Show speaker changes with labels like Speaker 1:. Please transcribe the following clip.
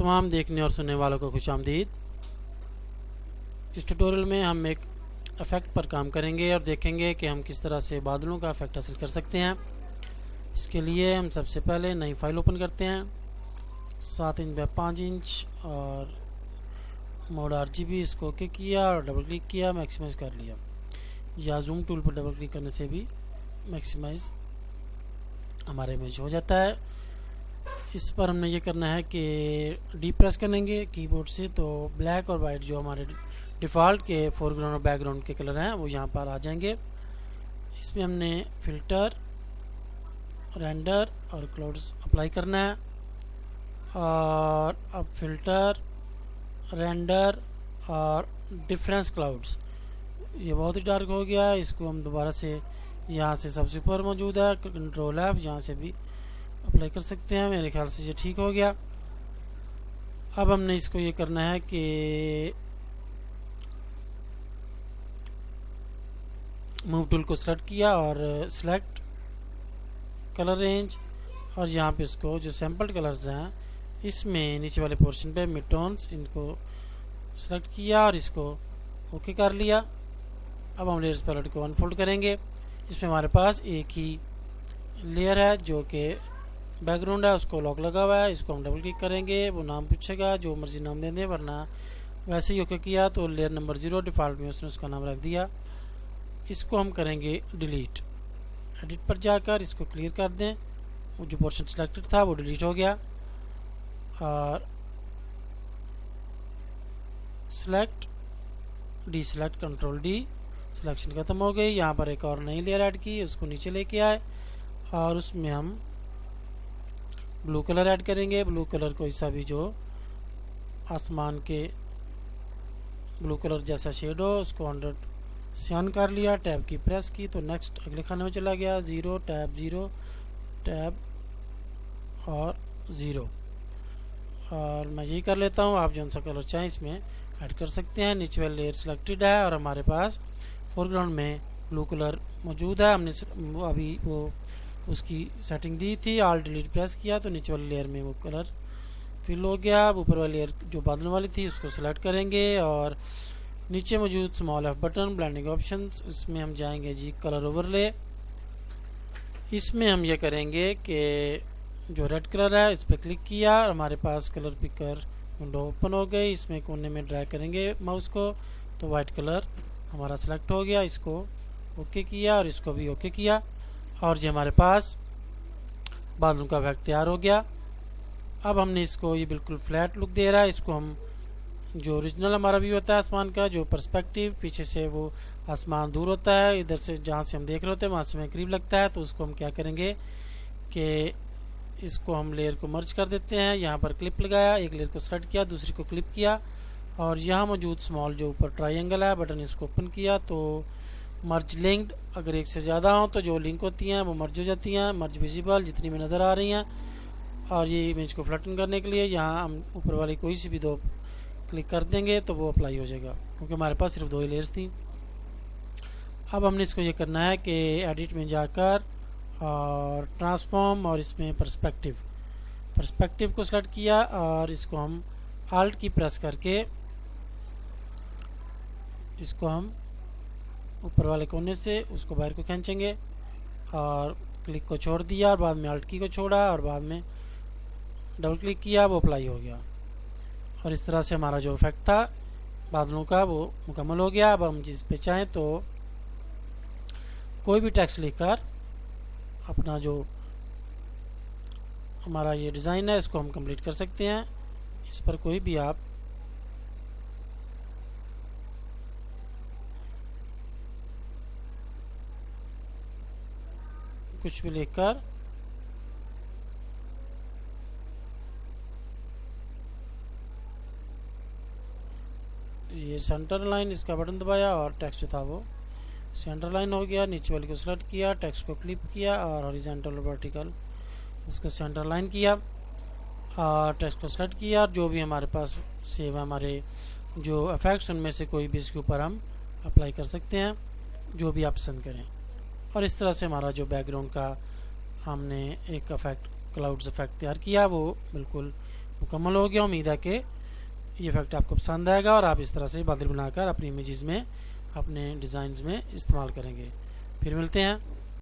Speaker 1: तमाम देखने और सुनने वालों को खुशामदीद। इस ट्यूटोरियल में हम एक इफ़ेक्ट पर काम करेंगे और देखेंगे कि हम किस तरह से बादलों का इफ़ेक्ट हासिल कर सकते हैं। इसके लिए हम सबसे पहले नई फाइल ओपन करते हैं 7 इंच बाय 5 इंच और मोड RGB, इसको ओके किया और डबल क्लिक किया, मैक्सिमाइज़ कर लिया, या जूम टूल पर डबल क्लिक करने से भी मैक्सिमाइज़ हमारे इमेज हो जाता है। इस पर हमने ये करना है कि डी प्रेस करेंगे कीबोर्ड से, तो ब्लैक और वाइट जो हमारे डिफ़ॉल्ट के फोरग्राउंड और बैकग्राउंड के कलर हैं वो यहाँ पर आ जाएंगे। इसमें हमने फ़िल्टर, रेंडर और क्लाउड्स अप्लाई करना है। और अब फ़िल्टर, रेंडर और डिफरेंस क्लाउड्स, ये बहुत ही डार्क हो गया है। इसको हम दोबारा से यहाँ से सबसे ऊपर मौजूद है कंट्रोल F, यहाँ से भी अप्लाई कर सकते हैं। मेरे ख्याल से ये ठीक हो गया। अब हमने इसको ये करना है कि मूव टूल को सेलेक्ट किया और सिलेक्ट कलर रेंज, और यहाँ पे इसको जो सैम्पल्ड कलर्स हैं इसमें नीचे वाले पोर्शन पे मिड टोन्स, इनको सेलेक्ट किया और इसको ओके कर लिया। अब हम लेयर्स पैलेट को अनफोल्ड करेंगे। इसमें हमारे पास एक ही लेयर है जो कि बैकग्राउंड है, उसको लॉक लगा हुआ है। इसको हम डबल क्लिक करेंगे, वो नाम पूछेगा, जो मर्जी नाम दे दें, वरना वैसे ही ओके किया तो लेयर नंबर 0 डिफ़ॉल्ट में उसने उसका नाम रख दिया। इसको हम करेंगे डिलीट। एडिट पर जाकर इसको क्लियर कर दें, वो जो पोर्शन सिलेक्टेड था वो डिलीट हो गया। और select, D select, control D, selection ख़त्म हो गई। यहाँ पर एक और नई लेयर ऐड की, उसको नीचे लेके आए और उसमें हम ब्लू कलर ऐड करेंगे। ब्लू कलर कोई सा भी जो आसमान के ब्लू कलर जैसा शेड हो, उसको 100 से ऑन कर लिया, टैब की प्रेस की तो नेक्स्ट अगले खाने में चला गया, 0 टैब 0 टैब और 0। और मैं यही कर लेता हूँ, आप जौन सा कलर चाहें इसमें ऐड कर सकते हैं। नीचे वाली लेयर सिलेक्टेड है और हमारे पास फोरग्राउंड में ब्लू कलर मौजूद है। हमने अभी वो उसकी सेटिंग दी थी, ऑल डिलीट प्रेस किया तो नीचे वाली लेयर में वो कलर फिल हो गया। अब ऊपर वाली लेयर जो बादलों वाली थी उसको सिलेक्ट करेंगे और नीचे मौजूद small F button, blending options, इसमें हम जाएंगे जी कलर ओवरले। इसमें हम ये करेंगे कि जो रेड कलर है इस पर क्लिक किया, हमारे पास कलर पिकर विंडो ओपन हो गई। इसमें कोने में ड्रैग करेंगे माउस को तो वाइट कलर हमारा सेलेक्ट हो गया। इसको ओके किया और इसको भी ओके किया और ये हमारे पास बादलों का इफेक्ट तैयार हो गया। अब हमने इसको, ये बिल्कुल फ्लैट लुक दे रहा है। इसको हम जो ओरिजिनल हमारा व्यू होता है आसमान का, जो पर्सपेक्टिव, पीछे से वो आसमान दूर होता है, इधर से जहाँ से हम देख रहे होते हैं वहाँ से हमें करीब लगता है, तो उसको हम क्या करेंगे कि इसको हम लेयर को मर्ज कर देते हैं। यहाँ पर क्लिप लगाया, एक लेयर को सेलेक्ट किया, दूसरी को क्लिप किया और यहाँ मौजूद स्मॉल जो ऊपर ट्रायंगल है बटन, इसको ओपन किया तो मर्ज लिंक्ड, अगर एक से ज़्यादा हो तो जो लिंक होती हैं वो मर्ज हो जाती हैं, मर्ज विजिबल जितनी में नज़र आ रही हैं। और ये इमेज को फ्लैटन करने के लिए यहाँ हम ऊपर वाली कोई सी भी 2 क्लिक कर देंगे तो वो अप्लाई हो जाएगा, क्योंकि हमारे पास सिर्फ 2 ही लेयर्स थी। अब हमने इसको ये करना है कि एडिट में जाकर और ट्रांसफॉर्म और इसमें पर्सपेक्टिव को सेलेक्ट किया और इसको हम आल्ट की प्रेस करके इसको हम ऊपर वाले कोने से उसको बाहर को खींचेंगे और क्लिक को छोड़ दिया और बाद में आल्ट की को छोड़ा और बाद में डबल क्लिक किया, वो अप्लाई हो गया। और इस तरह से हमारा जो इफेक्ट था बादलों का वो मुकम्मल हो गया। अब हम जिस पे चाहें तो कोई भी टेक्स्ट लिखकर अपना जो हमारा ये डिज़ाइन है इसको हम कंप्लीट कर सकते हैं। इस पर कोई भी आप कुछ भी लिखकर ये सेंटर लाइन, इसका बटन दबाया और टेक्स्ट जो था वो सेंटर लाइन हो गया। नीचे वाले को सेलेक्ट किया, टेक्स्ट को क्लिप किया और हॉरिजॉन्टल और वर्टिकल उसको सेंटर लाइन किया और टेक्स्ट को सेलेक्ट किया। जो भी हमारे पास सेव है हमारे जो इफेक्ट्स, उनमें से कोई भी इसके ऊपर हम अप्लाई कर सकते हैं, जो भी आप पसंद करें। और इस तरह से हमारा जो बैकग्राउंड का हमने एक इफेक्ट, क्लाउड्स इफेक्ट तैयार किया, वो बिल्कुल मुकम्मल हो गया। उम्मीद है कि ये इफेक्ट आपको पसंद आएगा और आप इस तरह से बादल बनाकर अपनी इमेजेस में, अपने डिज़ाइंस में इस्तेमाल करेंगे। फिर मिलते हैं।